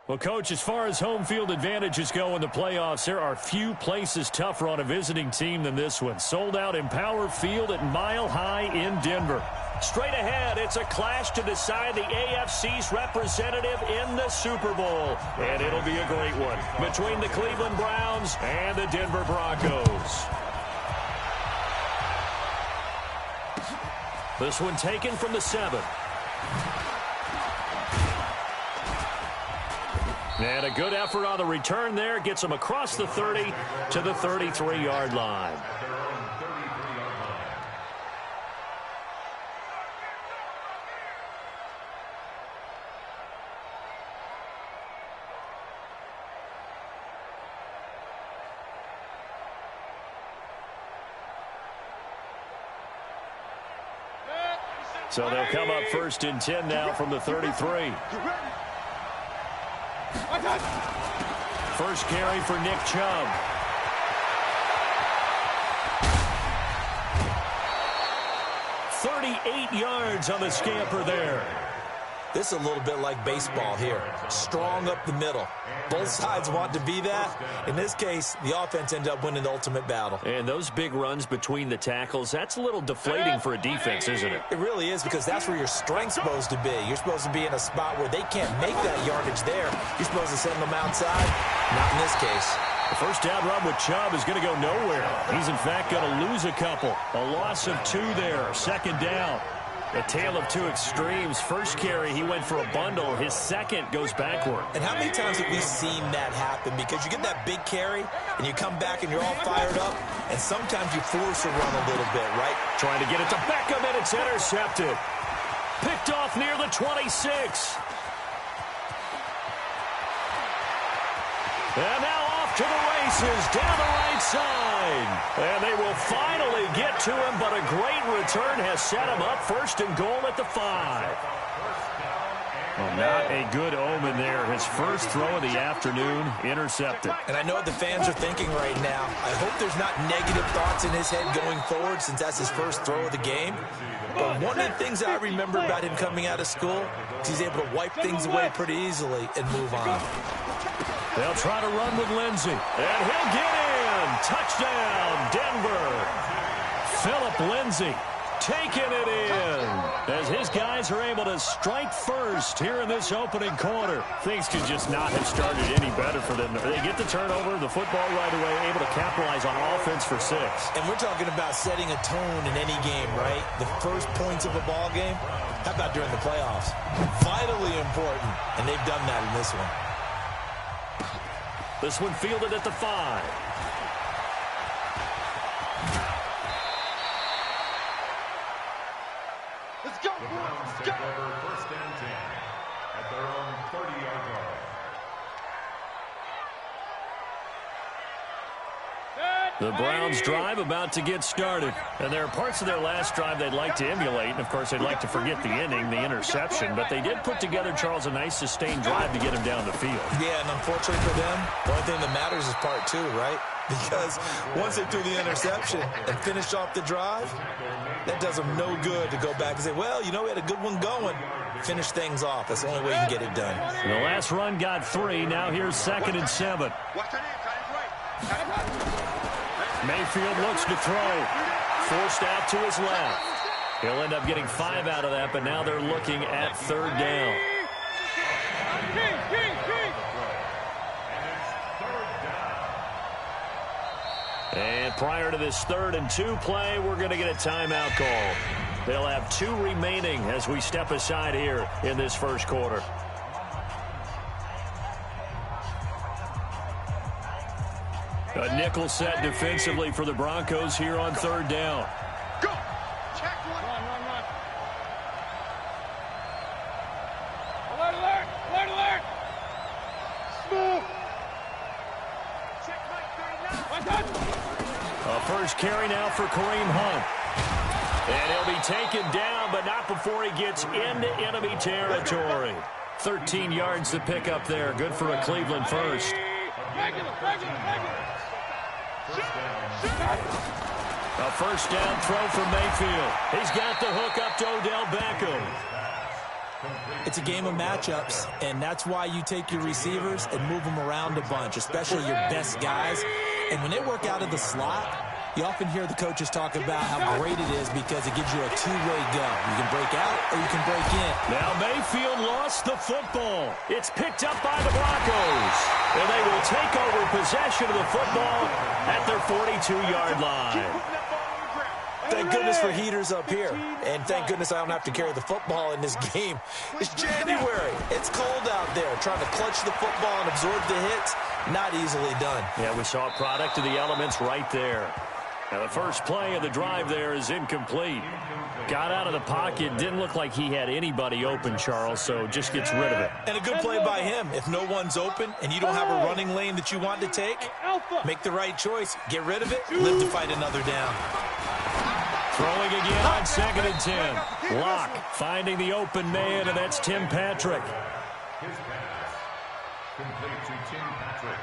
Well, Coach, as far as home field advantages go in the playoffs, there are few places tougher on a visiting team than this one. Sold out Empower Field at Mile High in Denver. Straight ahead, it's a clash to decide the AFC's representative in the Super Bowl. And it'll be a great one between the Cleveland Browns and the Denver Broncos. This one taken from the 7. And a good effort on the return there. Gets him across the 30 to the 33-yard line. So they'll come up 1st and 10 now from the 33. First carry for Nick Chubb. "38 yards on the scamper there. This is a little bit like baseball here. Strong up the middle. Both sides want to be that. In this case, the offense ended up winning the ultimate battle. And those big runs between the tackles, that's a little deflating for a defense, isn't it? It really is, because that's where your strength's supposed to be. You're supposed to be in a spot where they can't make that yardage there. You're supposed to send them outside. Not in this case. The first down run with Chubb is going to go nowhere. He's, in fact, going to lose a couple. A loss of 2 there. 2nd down. A tale of 2 extremes. First carry, he went for a bundle. His second goes backward. And how many times have we seen that happen? Because you get that big carry, and you come back and you're all fired up, and sometimes you force a run a little bit, right? Trying to get it to Beckham, and it's intercepted. Picked off near the 26. And now off to the races, down the right side. And they will finally get to him, but a great return has set him up 1st and goal at the 5. Well, not a good omen there. His first throw of the afternoon, intercepted. And I know what the fans are thinking right now. I hope there's not negative thoughts in his head going forward, since that's his first throw of the game. But one of the things I remember about him coming out of school is he's able to wipe things away pretty easily and move on. They'll try to run with Lindsey. And he'll get in. Touchdown, Denver. Philip Lindsey taking it in as his guys are able to strike first here in this opening quarter. Things could just not have started any better for them. They get the turnover, the football right away, able to capitalize on offense for 6. And we're talking about setting a tone in any game, right? The first points of a ball game. How about during the playoffs? Vitally important, and they've done that in this one. This one fielded at the 5. Let's go. Let's go. 1st and 10 at their own 30-yard line. The Browns drive about to get started. And there are parts of their last drive they'd like to emulate. And, of course, they'd like to forget the inning, the interception. But they did put together, Charles, a nice sustained drive to get him down the field. Yeah, and unfortunately for them, the only thing that matters is part 2, right? Because once they threw the interception and finished off the drive, that does them no good to go back and say, well, you know, we had a good one going. Finish things off. That's the only way you can get it done. And the last run got 3. Now here's 2nd and 7. Mayfield looks to throw. Forced out to his left. He'll end up getting 5 out of that, but now they're looking at 3rd down. And prior to this 3rd and 2 play, we're going to get a timeout call. They'll have 2 remaining as we step aside here in this first quarter. A nickel set defensively for the Broncos here on 3rd down. Go. Check one. Run. Alert. Smooth. Check right. A first carry now for Kareem Hunt. And he'll be taken down, but not before he gets into enemy territory. 13 yards to pick up there. Good for a Cleveland first. Regular. A first down throw for Mayfield. He's got the hook up to Odell Beckham. It's a game of matchups, and that's why you take your receivers and move them around a bunch, especially your best guys. And when they work out of the slot, you often hear the coaches talk about how great it is because it gives you a two-way go. You can break out or you can break in. Now Mayfield lost the football. It's picked up by the Broncos. And they will take over possession of the football at their 42-yard line. Thank goodness for heaters up here. And thank goodness I don't have to carry the football in this game. It's January. It's cold out there. Trying to clutch the football and absorb the hits, not easily done. Yeah, we saw a product of the elements right there. Now the first play of the drive there is incomplete. Got out of the pocket. Didn't look like he had anybody open, Charles, so just gets rid of it. And a good play by him. If no one's open and you don't have a running lane that you want to take, make the right choice. Get rid of it. Live to fight another down. Throwing again on 2nd and 10. Locke finding the open man, and that's Tim Patrick. His pass complete to Tim Patrick.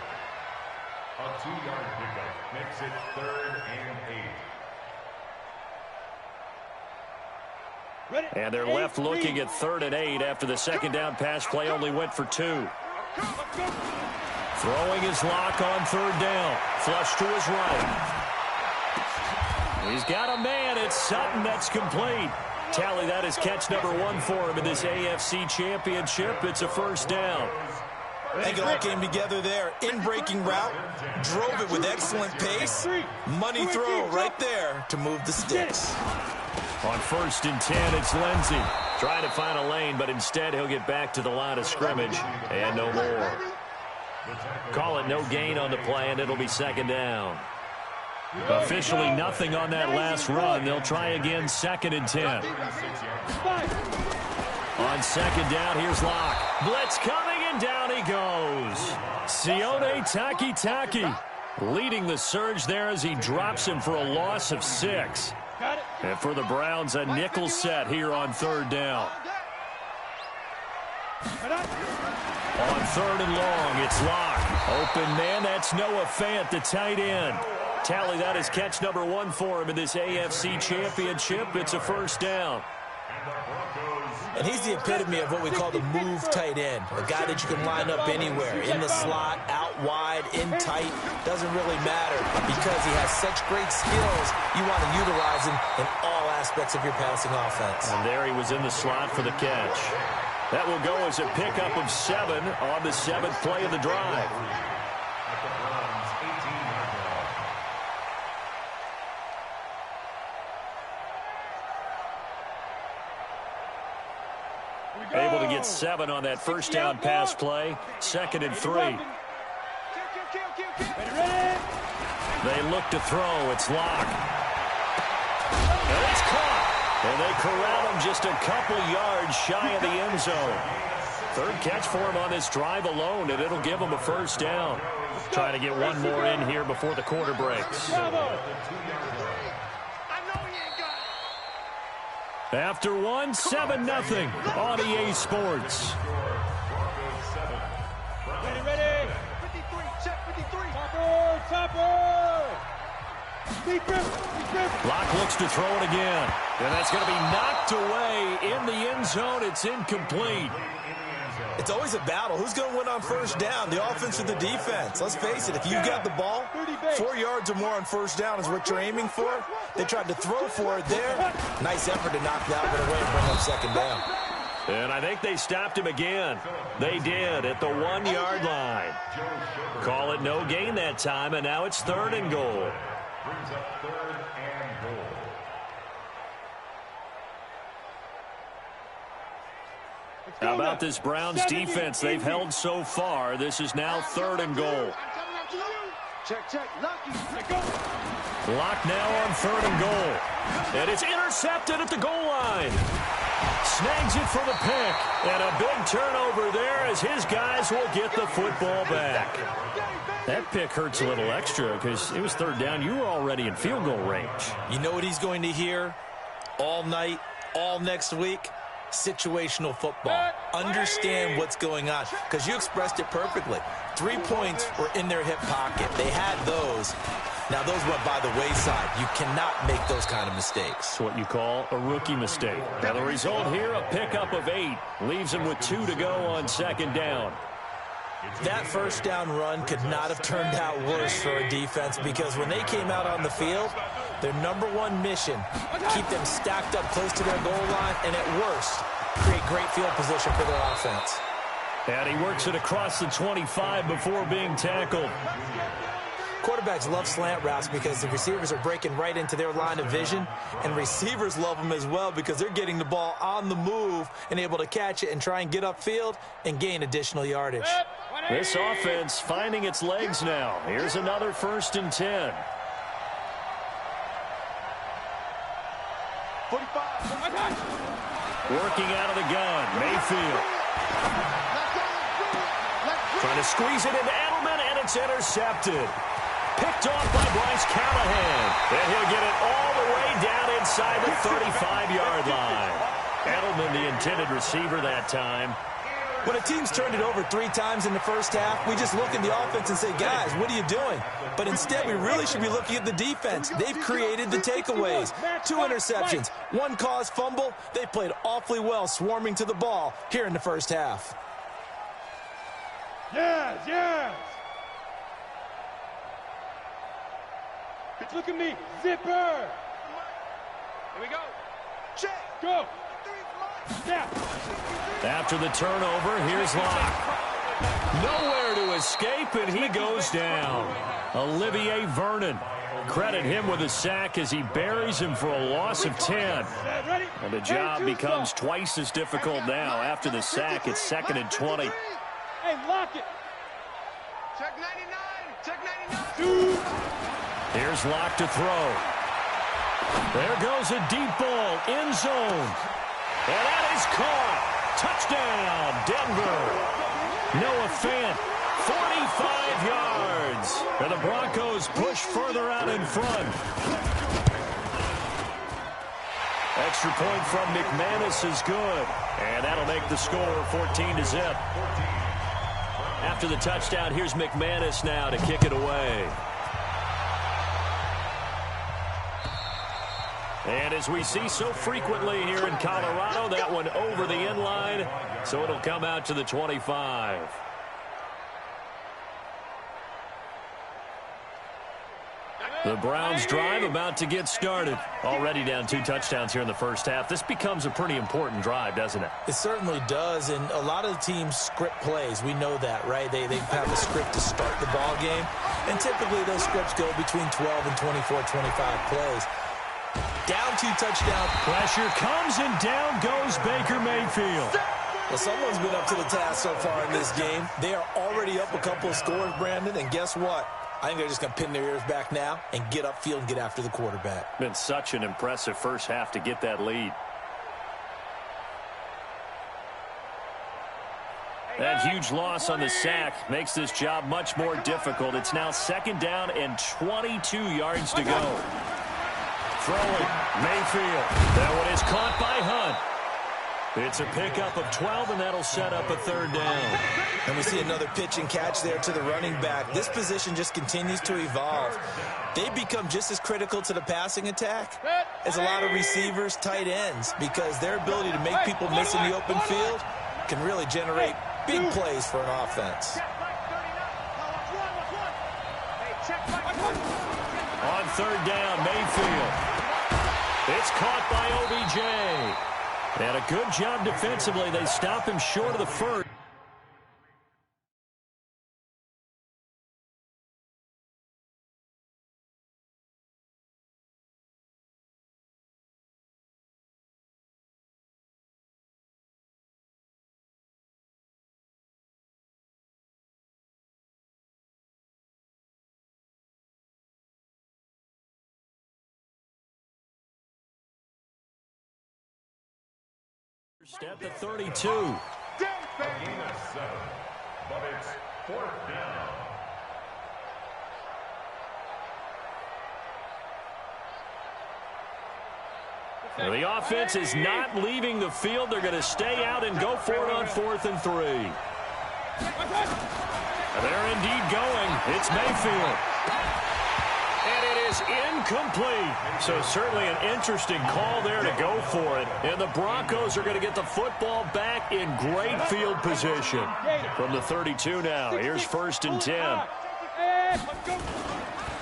A 2-yard pickup makes it 3rd and 8. And they're left looking at 3rd and 8 after the second down pass play only went for 2. Throwing his Locke on 3rd down. Flush to his right. He's got a man. It's Sutton. That's complete. Tally, that is catch number 1 for him in this AFC Championship. It's a first down. I think it all came together there. In-breaking route. Drove it with excellent pace. Money throw right there to move the sticks. On 1st and 10, it's Lindsey. Trying to find a lane, but instead he'll get back to the line of scrimmage and no more. Call it no gain on the play, and it'll be 2nd down. Officially nothing on that last run. They'll try again 2nd and 10. On 2nd down, here's Locke. Blitz coming, and down he goes. Sione Takitaki leading the surge there as he drops him for a loss of 6. And for the Browns, a nickel set here on 3rd down. On 3rd and long, it's Locke. Open man, that's Noah Fant, the tight end. Tally, that is catch number 1 for him in this AFC Championship. It's a first down. And he's the epitome of what we call the move tight end. A guy that you can line up anywhere. In the slot, out wide, in tight. Doesn't really matter because he has such great skills. You want to utilize him in all aspects of your passing offense. And there he was in the slot for the catch. That will go as a pickup of 7 on the 7th play of the drive. Able to get 7 on that first down pass play. 2nd and 3. They look to throw. It's Locke. And it's caught. And they corral him just a couple yards shy of the end zone. 3rd catch for him on this drive alone, and it'll give him a first down. Trying to get one more in here before the quarter breaks. After 1, 7-0 on EA Sports. Ready. 53, check 53. Topper. Locke looks to throw it again. And that's going to be knocked away in the end zone. It's incomplete. It's always a battle. Who's going to win on first down, the offense or the defense? Let's face it, if you've got the ball, 4 yards or more on first down is what you're aiming for. They tried to throw for it there. Nice effort to knock that one away and bring up 2nd down. And I think they stopped him again. They did at the 1-yard line. Call it no gain that time, and now it's 3rd and goal. Brings up 3rd and goal. How about this Browns defense they've held so far? This is now 3rd and goal. Check. Locke now on 3rd and goal. And it's intercepted at the goal line. Snags it for the pick. And a big turnover there as his guys will get the football back. That pick hurts a little extra because it was 3rd down. You were already in field goal range. You know what he's going to hear all night, all next week? Situational football. Understand what's going on, because you expressed it perfectly. 3 points were in their hip pocket. They had those. Now, those went by the wayside. You cannot make those kind of mistakes. It's what you call a rookie mistake. Now, the result here, a pickup of 8. Leaves him with 2 to go on second down. That first down run could not have turned out worse for a defense, because when they came out on the field, their #1 mission, keep them stacked up close to their goal line, and at worst, create great field position for their offense. And he works it across the 25 before being tackled. Quarterbacks love slant routes because the receivers are breaking right into their line of vision, and receivers love them as well because they're getting the ball on the move and able to catch it and try and get upfield and gain additional yardage. This offense finding its legs now. Here's another 1st and 10. 45. Working out of the gun, Mayfield. Trying to squeeze it into Edelman, and it's intercepted. Picked off by Bryce Callahan. And he'll get it all the way down inside the 35-yard line. Edelman, the intended receiver that time. When a team's turned it over 3 times in the first half, we just look at the offense and say, guys, what are you doing? But instead, we really should be looking at the defense. They've created the takeaways. 2 interceptions, 1 caused fumble. They played awfully well swarming to the ball here in the first half. Yes, yes. Look at me, zipper. Here we go. Check. Go. Snap. After the turnover, here's Locke. Nowhere to escape, and he goes down. Olivier Vernon. Credit him with a sack as he buries him for a loss of 10. And the job becomes twice as difficult now. After the sack, it's 2nd and 20. Hey, lock it. Check 99. Check 99. Here's Locke to throw. There goes a deep ball, end zone. And that is caught. Touchdown, Denver. Noah Fant, 45 yards. And the Broncos push further out in front. Extra point from McManus is good. And that'll make the score 14-0. After the touchdown, here's McManus now to kick it away. And as we see so frequently here in Colorado, that one over the end line, so it'll come out to the 25. The Browns drive about to get started. Already down 2 touchdowns here in the first half. This becomes a pretty important drive, doesn't it? It certainly does, and a lot of the teams script plays. We know that, right? They have a script to start the ball game, and typically those scripts go between 12 and 24, 25 plays. Down 2 touchdowns. Pressure comes, and down goes Baker Mayfield. Well, someone's been up to the task so far in this game. They are already up a couple of scores, Brandon, and guess what? I think they're just going to pin their ears back now and get upfield and get after the quarterback. Been such an impressive first half to get that lead. That huge loss on the sack makes this job much more difficult. It's now 2nd down and 22 yards to go. Throwing, Mayfield. That one is caught by Hunt. It's a pickup of 12, and that'll set up a 3rd down. And we see another pitch and catch there to the running back. This position just continues to evolve. They've become just as critical to the passing attack as a lot of receivers, tight ends, because their ability to make people miss in the open field can really generate big plays for an offense. On 3rd down, Mayfield. It's caught by OBJ. And a good job defensively. They stop him short of the first. At the 32. A gain of 7, but it's 4th down. The offense is not leaving the field. They're going to stay out and go for it on 4th and 3. They're indeed going. It's Mayfield. And is incomplete. So certainly an interesting call there to go for it. And the Broncos are going to get the football back in great field position. From the 32 now, here's 1st and 10.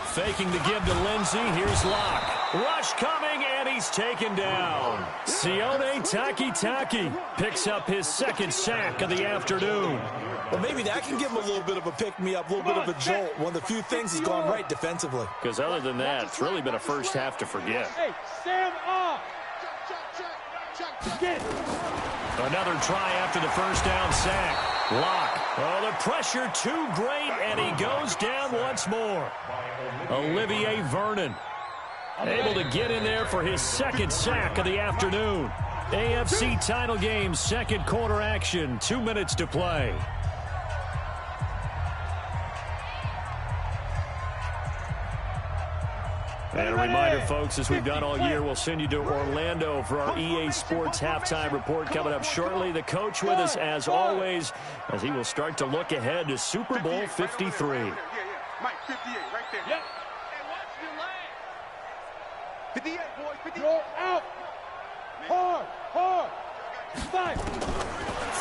Faking the give to Lindsey. Here's Locke. Rush coming, and he's taken down. Sione Takitaki picks up his 2nd sack of the afternoon. Well, maybe that can give him a little bit of a pick-me-up, a little bit of a jolt. One of the few things has gone right defensively. Because other than that, it's really been a first half to forget. Hey, stand up. Get it. Another try after the 1st down sack. Locke. Oh, the pressure too great, and he goes down once more. Olivier Vernon able to get in there for his 2nd sack of the afternoon. AFC title game, 2nd quarter action, 2 minutes to play. And a reminder, folks, as we've done all year, we'll send you to Orlando for our EA Sports halftime report coming up shortly. The coach with us, as always, as he will start to look ahead to Super Bowl 53. Mike, 58, right there. Yep. And watch your leg. 58, boys, 58. Go out. Hard. 5.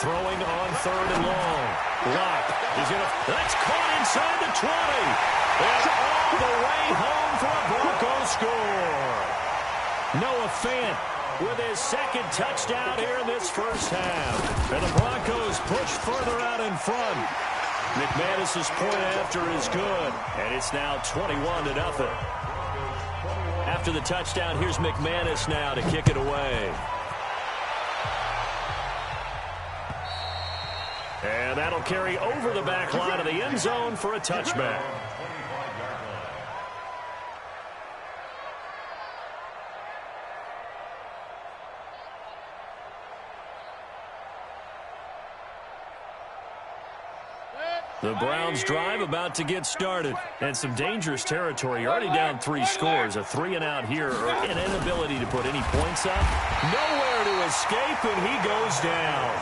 Throwing on 3rd and long. Locke is going to... That's caught inside the 20. And all the way home for a Broncos score. Noah Fant with his 2nd touchdown here in this first half. And the Broncos push further out in front. McManus's point after is good. And it's now 21-0. After the touchdown, here's McManus now to kick it away. And that'll carry over the back line of the end zone for a touchback. The Browns drive about to get started. And some dangerous territory. You're already down 3 scores. A 3-and-out here, or an inability to put any points up. Nowhere to escape, and he goes down.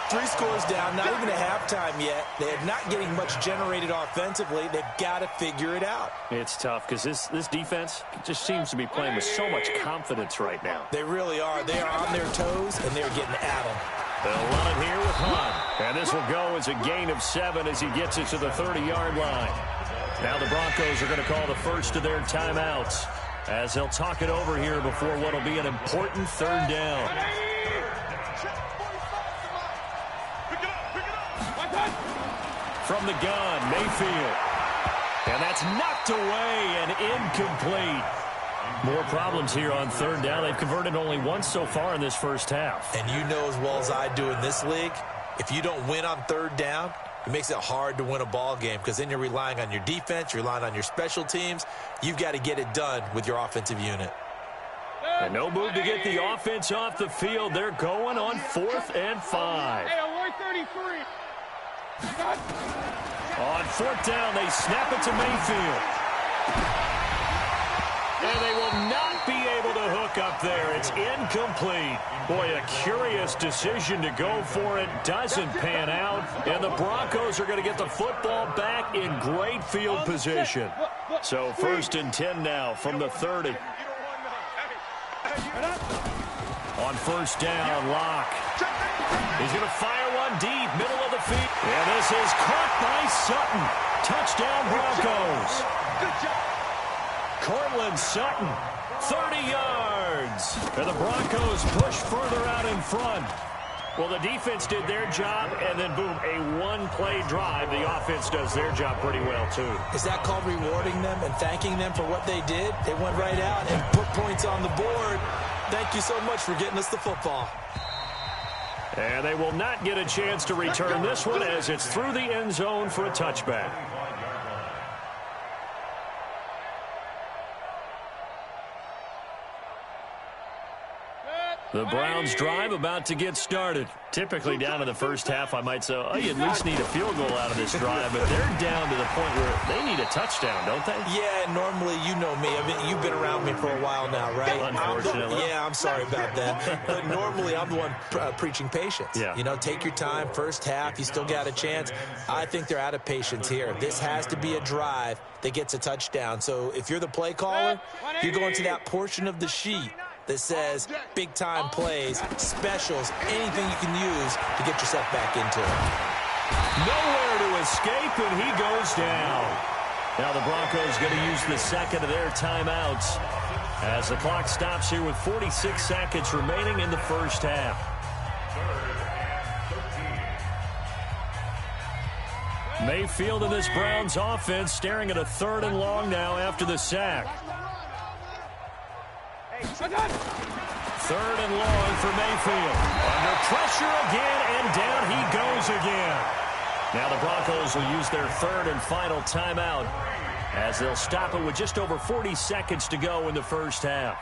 3 scores down, not even a halftime yet. They're not getting much generated offensively. They've got to figure it out. It's tough because this defense just seems to be playing with so much confidence right now. They really are. They are on their toes, and they're getting at them. They'll run it here with Hunt. And this will go as a gain of 7 as he gets it to the 30-yard line. Now the Broncos are going to call the first of their timeouts as they'll talk it over here before what will be an important 3rd down. From the gun, Mayfield. And that's knocked away and incomplete. More problems here on 3rd down. They've converted only once so far in this first half. And you know as well as I do in this league, if you don't win on 3rd down, it makes it hard to win a ball game because then you're relying on your defense, you're relying on your special teams. You've got to get it done with your offensive unit. And no move to get the offense off the field. They're going on 4th and 5. Hey, on 133. On 4th down, they snap it to Mayfield. And they will not be able to hook up there. It's incomplete. Boy, a curious decision to go for it. Doesn't pan out. And the Broncos are going to get the football back in great field position. So 1st and 10 now from the 30. On 1st down, Locke. He's going to fire one deep, middle of the field. And this is caught by Sutton. Touchdown, Broncos. Good job. Cortland Sutton, 30 yards. And the Broncos push further out in front. Well, the defense did their job, and then, boom, a one-play drive. The offense does their job pretty well, too. Is that called rewarding them and thanking them for what they did? They went right out and put points on the board. Thank you so much for getting us the football. And they will not get a chance to return this one as it's through the end zone for a touchback. The Browns drive about to get started. Typically down in the first half, I might say, oh, you at least need a field goal out of this drive, but they're down to the point where they need a touchdown, don't they? Yeah, normally, you know me. I mean, you've been around me for a while now, right? Unfortunately. I'm sorry about that. But normally, I'm the one preaching patience. Yeah. You know, take your time. First half, you still got a chance. I think they're out of patience here. This has to be a drive that gets a touchdown. So if you're the play caller, you're going to that portion of the sheet that says big-time plays, specials, anything you can use to get yourself back into it. Nowhere to escape, and he goes down. Now the Broncos going to use the second of their timeouts as the clock stops here with 46 seconds remaining in the first half. Mayfield and this Browns offense staring at a 3rd and long now after the sack. 3rd and long for Mayfield. Under pressure again, and down he goes again. Now the Broncos will use their 3rd and final timeout as they'll stop it with just over 40 seconds to go in the first half.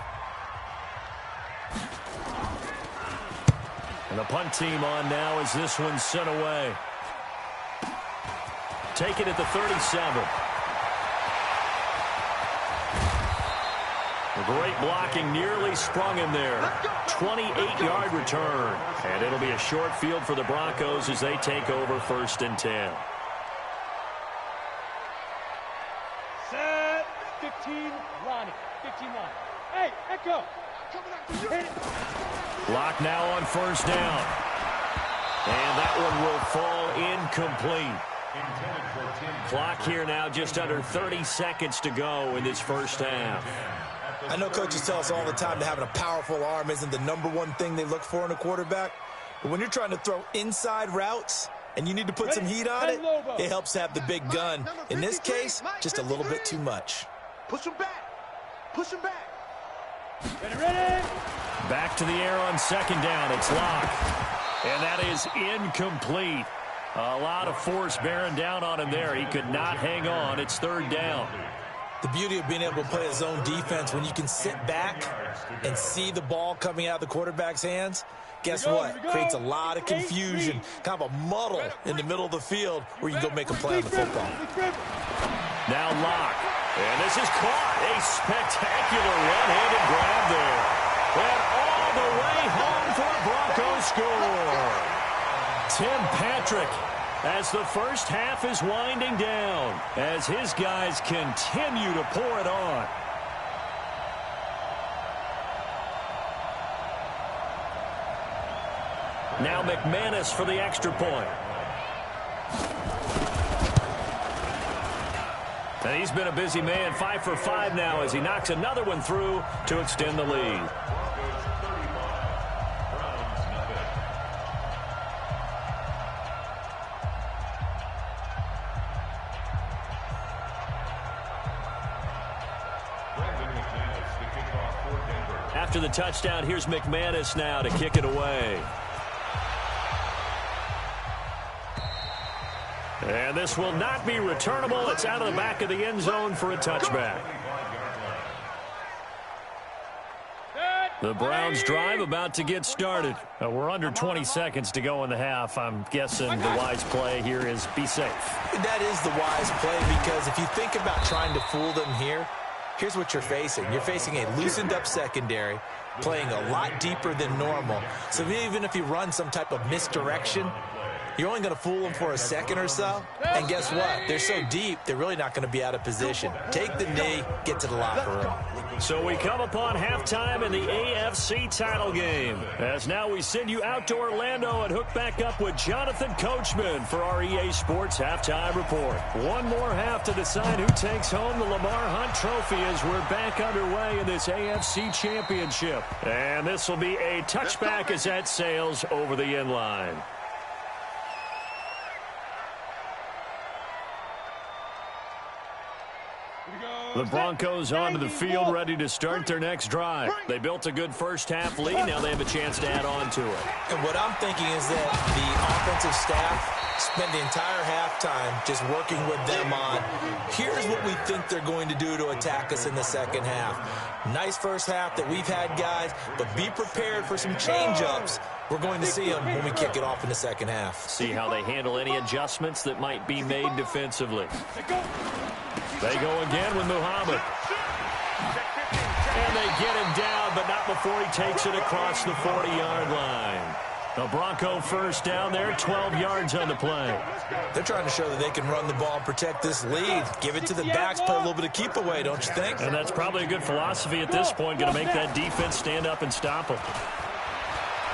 And the punt team on now as this one's sent away. Take it at the 37. The great blocking nearly sprung him there. 28-yard return. And it'll be a short field for the Broncos as they take over 1st and 10. Set. 15, Ronnie. 15 line. Hey, Echo. Block now on 1st down. And that one will fall incomplete. Clock here now just under 30 seconds to go in this first half. I know coaches tell us all the time that having a powerful arm isn't the #1 thing they look for in a quarterback. But when you're trying to throw inside routes and you need to put some heat on it, it helps have the big gun. In this case, just a little bit too much. Push him back. Push him back. Ready. Back to the air on 2nd down. It's Locke. And that is incomplete. A lot of force bearing down on him there. He could not hang on. It's 3rd down. The beauty of being able to play a zone defense when you can sit back and see the ball coming out of the quarterback's hands, guess what? Creates a lot of confusion, kind of a muddle in the middle of the field where you can go make a play on the football. Now Locke. And this is caught. A spectacular one-handed grab there. And all the way home for a Broncos score. Tim Patrick, as the first half is winding down, as his guys continue to pour it on. Now McManus for the extra point. And he's been a busy man, 5 for 5 now as he knocks another one through to extend the lead. After the touchdown, here's McManus now to kick it away. And this will not be returnable. It's out of the back of the end zone for a touchback. The Browns drive about to get started. We're under 20 seconds to go in the half. I'm guessing the wise play here is be safe. That is the wise play because if you think about trying to fool them here, here's what you're facing. You're facing a loosened up secondary, playing a lot deeper than normal. So even if you run some type of misdirection, you're only going to fool them for a second or so. And guess what? They're so deep, they're really not going to be out of position. Take the knee, get to the locker room. So we come upon halftime in the AFC title game. As now we send you out to Orlando and hook back up with Jonathan Coachman for our EA Sports Halftime Report. One more half to decide who takes home the Lamar Hunt Trophy as we're back underway in this AFC Championship. And this will be a touchback as that sails over the end line. Here we go. The Broncos onto the field, ready to start their next drive. They built a good first-half lead. Now they have a chance to add on to it. And what I'm thinking is that the offensive staff spend the entire halftime just working with them on, here's what we think they're going to do to attack us in the second half. Nice first half that we've had, guys, but be prepared for some change-ups. We're going to see them when we kick it off in the second half. See how they handle any adjustments that might be made defensively. They go again with Muhammad. And they get him down, but not before he takes it across the 40-yard line. The Bronco first down there, 12 yards on the play. They're trying to show that they can run the ball and protect this lead. Give it to the backs, play a little bit of keep away, don't you think? And that's probably a good philosophy at this point, going to make that defense stand up and stop them.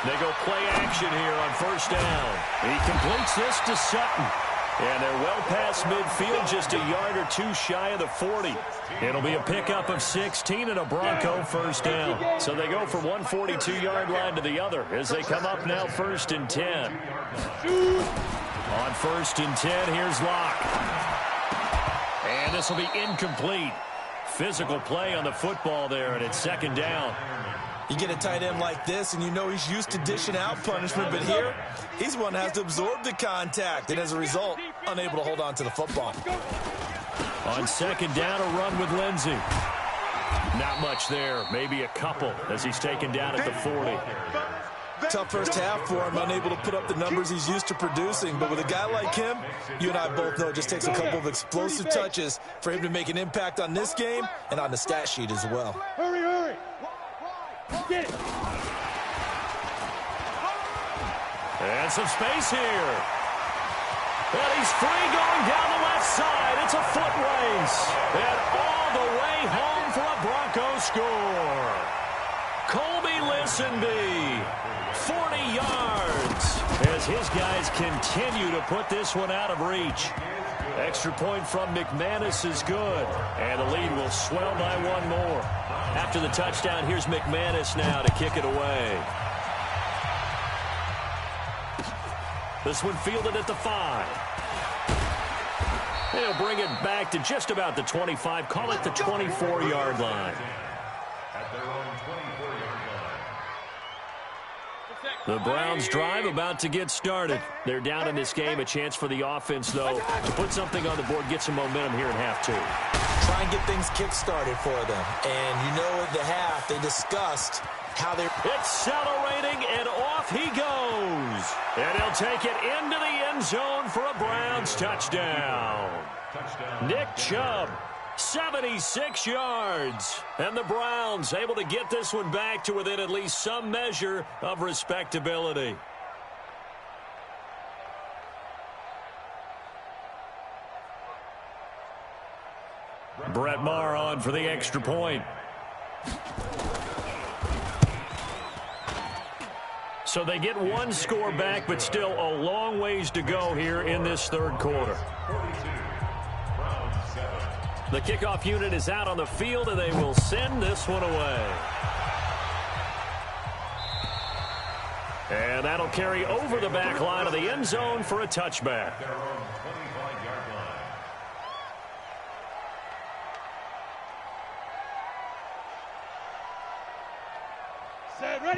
They go play action here on first down. He completes this to Sutton. And they're well past midfield, just a yard or two shy of the 40. It'll be a pickup of 16 and a Bronco first down. So they go from one 42-yard line to the other as they come up now first and 10. On first and 10, here's Locke. And this will be incomplete. Physical play on the football there, and it's second down. You get a tight end like this, and you know he's used to dishing out punishment, but here, he's one that has to absorb the contact, and as a result, unable to hold on to the football. On second down, a run with Lindsey. Not much there, maybe a couple, as he's taken down at the 40. Tough first half for him, unable to put up the numbers he's used to producing, but with a guy like him, you and I both know it just takes a couple of explosive touches for him to make an impact on this game and on the stat sheet as well. Hurry, hurry. Get it. And some space here. And he's free going down the left side. It's a foot race. And all the way home for a Bronco score. Colby Listenby, 40 yards. As his guys continue to put this one out of reach. Extra point from McManus is good. And the lead will swell by one more. After the touchdown, here's McManus now to kick it away. This one fielded at the 5. They'll bring it back to just about the 25. Call it the 24-yard line. At their own 24-yard line. The Browns drive about to get started. They're down in this game. A chance for the offense, though, to put something on the board, get some momentum here in half 2. Try and get things kick-started for them. And you know at the half, they discussed how they're accelerating, and off he goes. And he'll take it into the end zone for a Browns touchdown. Nick Chubb, 76 yards. And the Browns able to get this one back to within at least some measure of respectability. Brett Maher on for the extra point. So they get one score back, but still a long ways to go here in this third quarter. The kickoff unit is out on the field, and they will send this one away. And that'll carry over the back line of the end zone for a touchback.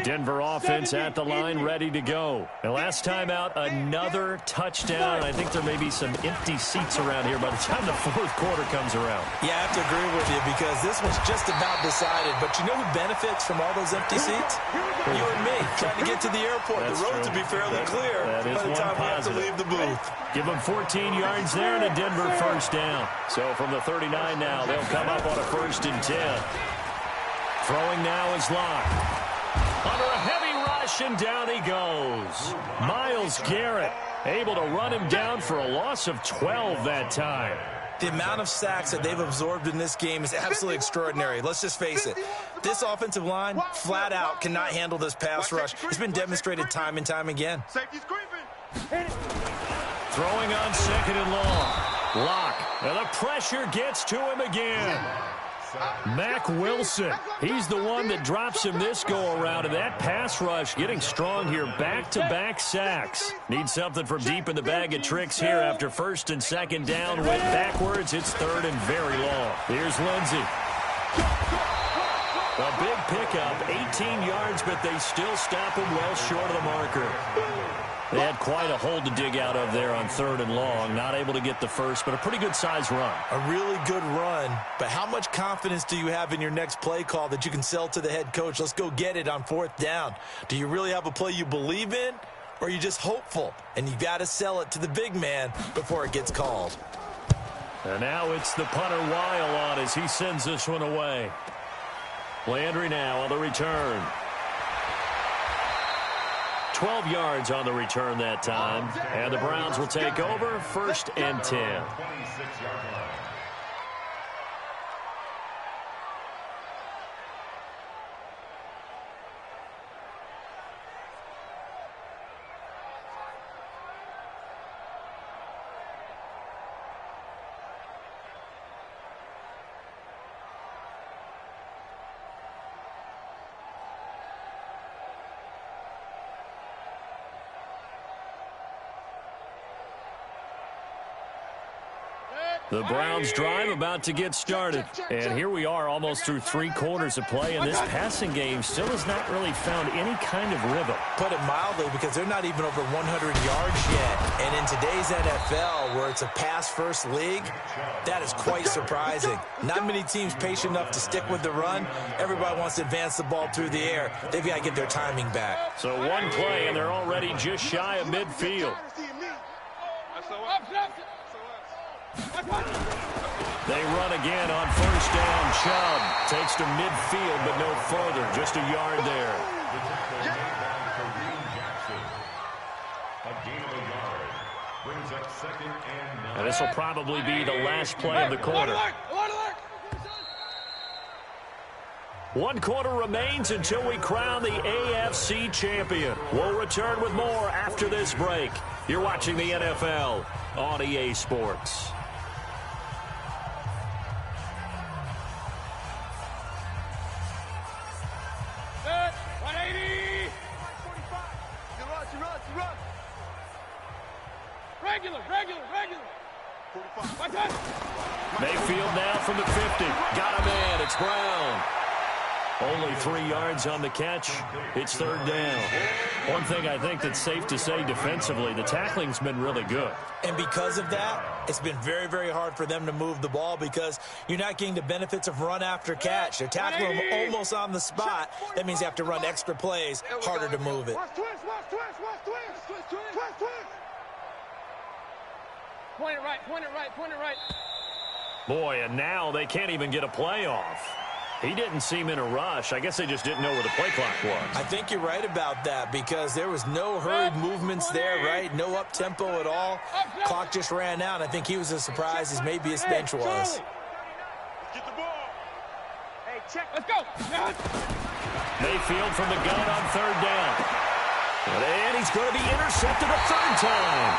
Denver offense at the line, ready to go. And last time out, another touchdown. I think there may be some empty seats around here by the time the fourth quarter comes around. Yeah, I have to agree with you because this one's just about decided. But you know who benefits from all those empty seats? You and me, trying to get to the airport. That's the roads true. will be fairly clear by the time we have to leave the booth. Give them 14 yards there and a Denver first down. So from the 39 now, they'll come up on a 1st and 10. Throwing now is Locke. Under a heavy rush, and down he goes. Myles Garrett able to run him down for a loss of 12 that time. The amount of sacks that they've absorbed in this game is absolutely extraordinary. Let's just face it. This offensive line, flat out, cannot handle this pass rush. It's been demonstrated time and time again. Safety's creeping. Throwing on 2nd and long. Locke. And the pressure gets to him again. Mack Wilson, he's the one that drops him this go-around, and that pass rush getting strong here. Back-to-back sacks. Need something from deep in the bag of tricks here after first and second down. Went backwards. It's third and very long. Here's Lindsey. A big pickup, 18 yards, but they still stop him well short of the marker. They had quite a hole to dig out of there on third and long. Not able to get the first, but a pretty good-sized run. A really good run, but how much confidence do you have in your next play call that you can sell to the head coach? Let's go get it on fourth down. Do you really have a play you believe in, or are you just hopeful? And you got to sell it to the big man before it gets called. And now it's the punter Weil on as he sends this one away. Landry now on the return. 12 yards on the return that time. And the Browns will take over, first and 10. 26-yard line. The Browns drive about to get started. And here we are almost through 3 quarters of play, and this passing game still has not really found any kind of rhythm. Put it mildly, because they're not even over 100 yards yet. And in today's NFL, where it's a pass-first league, that is quite surprising. Not many teams patient enough to stick with the run. Everybody wants to advance the ball through the air. They've got to get their timing back. So one play, and they're already just shy of midfield. They run again on first down. Chubb takes to midfield, but no further. Just a yard there. And this will probably be the last play of the quarter. 1 quarter remains until we crown the AFC champion. We'll return with more after this break. You're watching the NFL on EA Sports. Regular. Mayfield now from the 50. Got him in. It's Brown. Only 3 yards on the catch. It's third down. One thing I think that's safe to say defensively, the tackling's been really good. And because of that, it's been very, very hard for them to move the ball because you're not getting the benefits of run after catch. They're tackling them almost on the spot. That means you have to run extra plays, harder to move it. Point it right. Boy, and now they can't even get a play off. He didn't seem in a rush. I guess they just didn't know where the play clock was. I think you're right about that because there was no hurried movements there, right? No up-tempo at all. Clock just ran out. I think he was as surprised as maybe his bench was. Get the ball. Hey, check. Let's go. Mayfield from the gun on third down. And he's going to be intercepted a third time.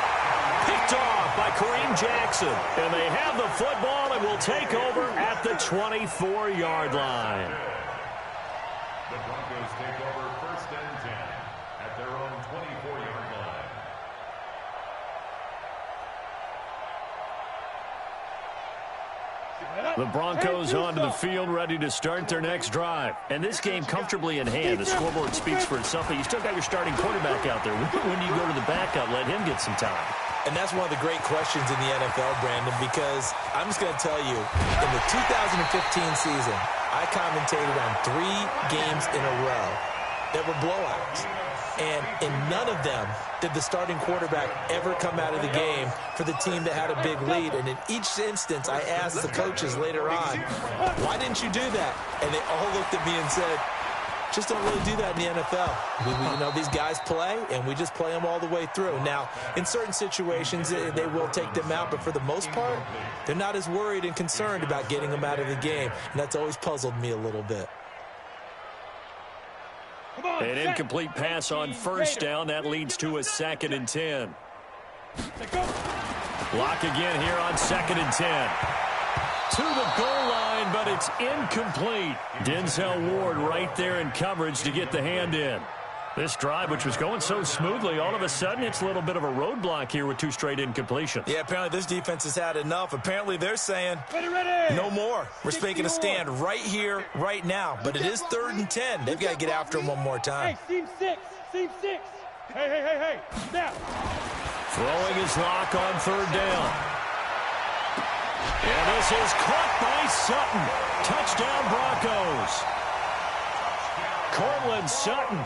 Picked off by Kareem Jackson. And they have the football and will take over at the 24-yard line. The Broncos take over first and 10 at their own 24-yard line. The Broncos onto the field, ready to start their next drive. And this game comfortably in hand. The scoreboard speaks for itself, but you still got your starting quarterback out there. When do you go to the backup, let him get some time? And that's one of the great questions in the NFL, Brandon, because I'm just going to tell you, in the 2015 season, I commentated on 3 games in a row that were blowouts. And in none of them did the starting quarterback ever come out of the game for the team that had a big lead. And in each instance, I asked the coaches later on, why didn't you do that? And they all looked at me and said, just don't really do that in the NFL. You know, these guys play, and we just play them all the way through. Now, in certain situations, they will take them out, but for the most part, they're not as worried and concerned about getting them out of the game, and that's always puzzled me a little bit. An incomplete pass on first down. That leads to a 2nd and 10. Lock again here on 2nd and 10. To the goal line. line, but it's incomplete. Denzel Ward right there in coverage to get the hand in. This drive, which was going so smoothly, all of a sudden it's a little bit of a roadblock here with 2 straight incompletions. Yeah, apparently this defense has had enough. Apparently they're saying, no more. We're making a stand right here, right now. But it is 3rd and 10. They've got to get after him one more time. Hey, seam 6. Seam 6. Hey. Snap. Throwing his lock on 3rd down. And this is caught by Sutton. Touchdown Broncos. Courtland Sutton,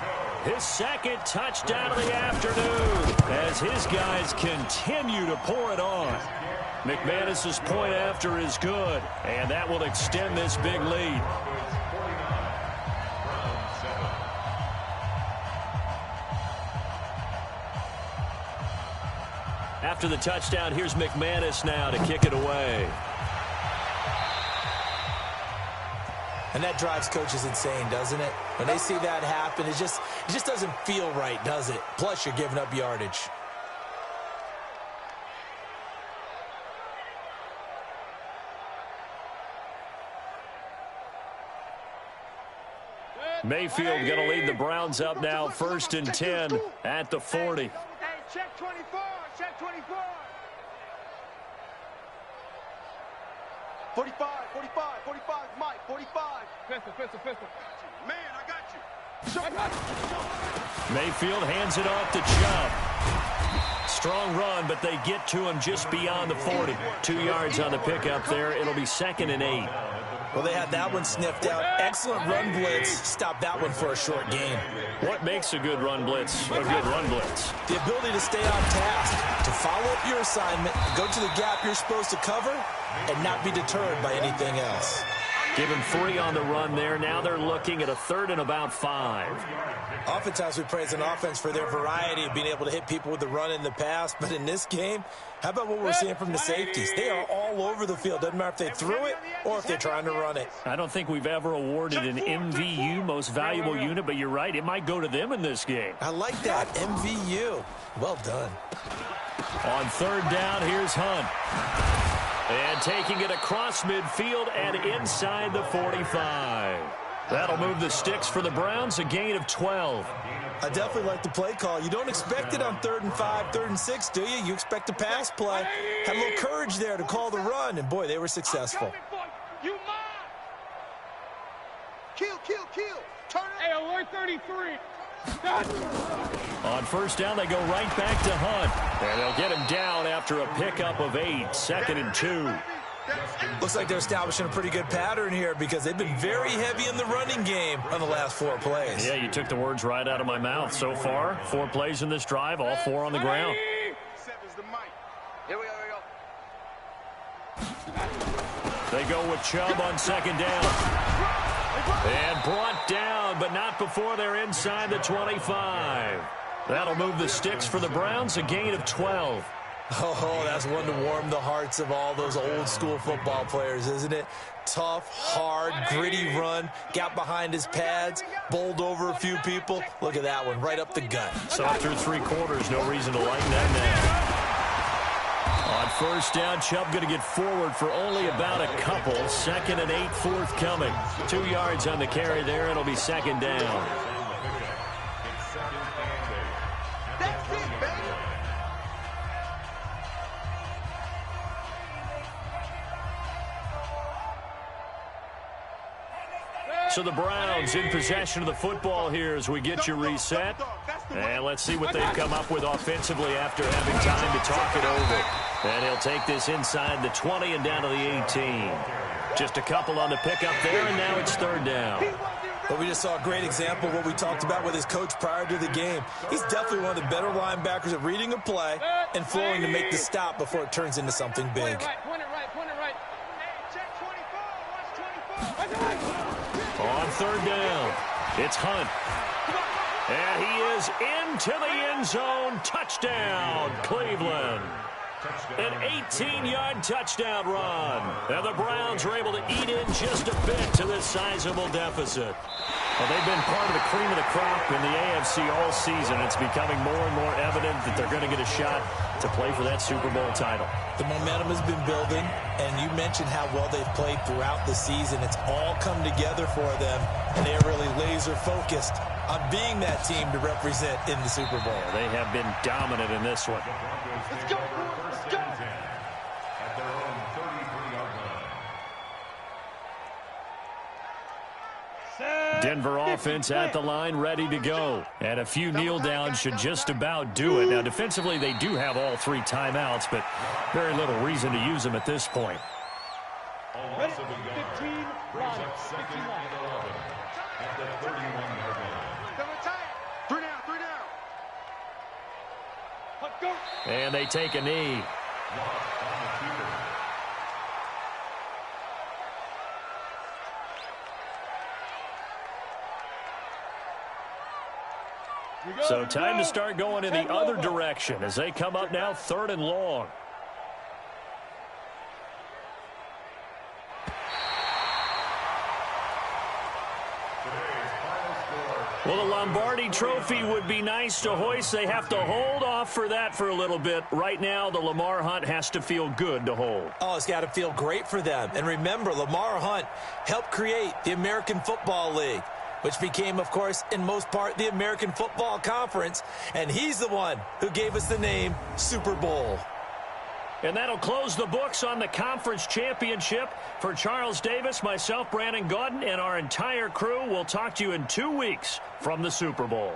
his 2nd touchdown of the afternoon as his guys continue to pour it on. McManus's point after is good, and that will extend this big lead. After the touchdown, here's McManus now to kick it away. And that drives coaches insane, doesn't it? When they see that happen, it just doesn't feel right, does it? Plus, you're giving up yardage. Mayfield going to lead the Browns up now, 1st and 10 at the 40. Hey, check 24. Check 24. 45, Mike, 45. Pistol. Man, I got you. Mayfield hands it off to Chubb. Strong run, but they get to him just beyond the 40. 2 yards on the pickup there. It'll be 2nd and 8. Well, they had that one sniffed out. Excellent run blitz. Stop that one for a short gain. What makes a good run blitz a good run blitz? The ability to stay on task, to follow up your assignment, go to the gap you're supposed to cover, and not be deterred by anything else. Give him 3 on the run there. Now they're looking at a 3rd and about 5. Oftentimes we praise an offense for their variety of being able to hit people with the run in the past. But in this game, how about what we're seeing from the safeties? They are all over the field. Doesn't matter if they threw it or if they're trying to run it. I don't think we've ever awarded an MVU, most valuable unit, but you're right. It might go to them in this game. I like that. MVU. Well done. On 3rd down, here's Hunt. And taking it across midfield and inside the 45. That'll move the sticks for the Browns, a gain of 12. I definitely like the play call. You don't expect it on 3rd and 5, 3rd and 6, do you? You expect a pass play. Had a little courage there to call the run, and boy, they were successful. You mine. Kill. Turn it. Hey, alert 33. On 1st down, they go right back to Hunt. And they'll get him down after a pickup of 8, 2nd and 2. Looks like they're establishing a pretty good pattern here because they've been very heavy in the running game on the last 4 plays. Yeah, you took the words right out of my mouth. So far, 4 plays in this drive, all 4 on the ground. Here we go. They go with Chubb on 2nd down. And brought down, but not before they're inside the 25. That'll move the sticks for the Browns, a gain of 12. Oh, that's one to warm the hearts of all those old school football players, isn't it? Tough, hard, gritty run, got behind his pads, bowled over a few people. Look at that one, right up the gut. So through 3 quarters, no reason to lighten that now. On 1st down, Chubb going to get forward for only about a couple. 2nd and 8 forthcoming. 2 yards on the carry there. It'll be 2nd down. That's it, baby. So the Browns in possession of the football here as we get you reset. And let's see what they've come up with offensively after having time to talk it over. And he'll take this inside the 20 and down to the 18. Just a couple on the pickup there, and now it's 3rd down. Well, we just saw a great example of what we talked about with his coach prior to the game. He's definitely one of the better linebackers at reading a play and flowing to make the stop before it turns into something big. Point it right. Hey, check 24. Watch 24. On 3rd down, it's Hunt. And he is into the end zone. Touchdown, Cleveland. An 18-yard touchdown run. And the Browns are able to eat in just a bit to this sizable deficit. Well, they've been part of the cream of the crop in the AFC all season. It's becoming more and more evident that they're going to get a shot to play for that Super Bowl title. The momentum has been building, and you mentioned how well they've played throughout the season. It's all come together for them, and they are really laser-focused on being that team to represent in the Super Bowl. They have been dominant in this one. Let's go, let's go. At their own 33-yard line. Denver offense at the line, ready to go. And a few kneel downs should just about do it. Now, defensively, they do have all 3 timeouts, but very little reason to use them at this point. Ready? 15, Ronnie. 15 line. At the 31-yard line. Coming tight. 3 down, 3 down. Let's go. And they take a knee. Lost on the keeper. So time to start going in the other direction as they come up now 3rd and long. Well, the Lombardi Trophy would be nice to hoist. They have to hold off for that for a little bit. Right now, the Lamar Hunt has to feel good to hold. Oh, it's got to feel great for them. And remember, Lamar Hunt helped create the American Football League, which became, of course, in most part, the American Football Conference. And he's the one who gave us the name Super Bowl. And that'll close the books on the conference championship. For Charles Davis, myself, Brandon Gaudin, and our entire crew, we'll talk to you in 2 weeks from the Super Bowl.